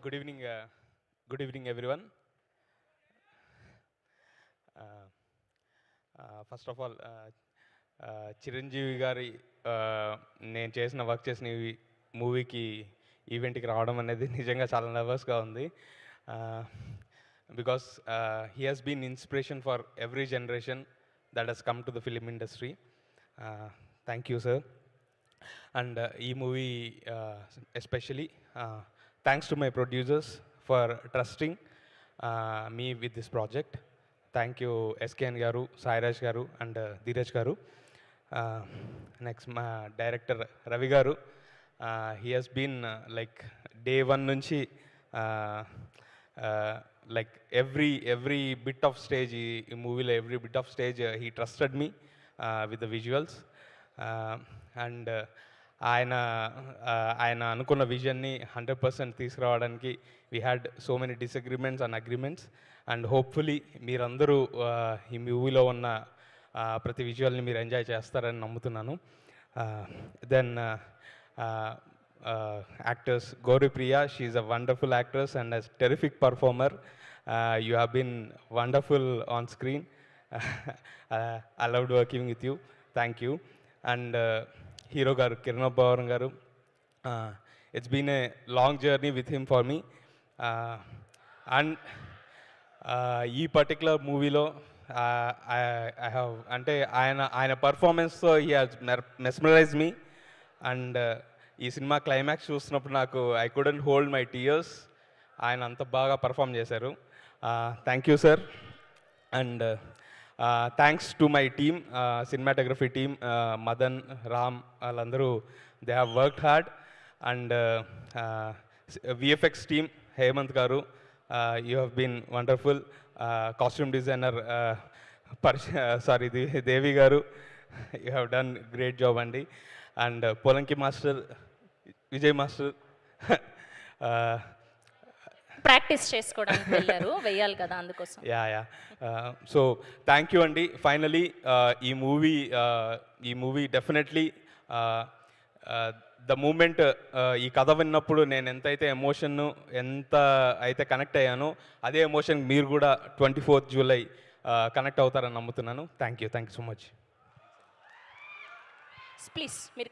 Good evening, everyone. Uh, First of all, Chiranjeevi గారి నేను work చేసిన ఈ మూవీకి ఈవెంట్కి రావడం అనేది నిజంగా చాలా నర్వస్గా ఉంది. Because he has been inspiration for every generation that has come to the film industry. Thank you sir. And ఈ movie especially thanks to my producers for trusting me with this project. Thank you SKN garu, Sairaj garu and Dheeraj garu. Next my director Ravi garu. He has been like day one nunchi like every bit of stage ఈ మూవీలో every bit of stage he trusted me with the visuals. And ఆయన అనుకున్న విజన్ని 100% తీసుకురావడానికి we had so many disagreements and agreements. And hopefully మీరందరూ ఈ మూవీలో ఉన్న ప్రతి విజువల్ని మీరు ఎంజాయ్ చేస్తారని నమ్ముతున్నాను. Then actors Gouripriya, she is a wonderful actress and a terrific performer. You have been wonderful on screen. I loved working with you. Thank you. And hero garu Kiran Abbavaram garu, it's been a long journey with him for me. And ఈ particular మూవీలో I have అంటే ఆయన పర్ఫార్మెన్స్తో he has mesmerise me. And ఈ cinema climax చూస్తున్నప్పుడు నాకు I couldn't hold my tears. ఆయన అంత బాగా పర్ఫామ్ చేశారు. Thank you sir. And thanks to my team, cinematography team, Madan, Ram, వాళ్ళందరూ they have worked hard. And VFX team Hemanth garu, you have been wonderful. Costume designer Devi garu, you have done great job అండి. And Polanki master, Vijay master, practice చేసుకోవడానికి వెళ్ళారు, వెయ్యాలి కదా అందుకోసం. Yeah. So thank you అండి. Finally ఈ movie definitely the moment ఈ కథ విన్నప్పుడు నేను ఎంతైతే ఎంత అయితే కనెక్ట్ అయ్యానో అదే ఎమోషన్ మీరు కూడా 24th జూలై కనెక్ట్ అవుతారని నమ్ముతున్నాను. Thank you so much. Please మీరు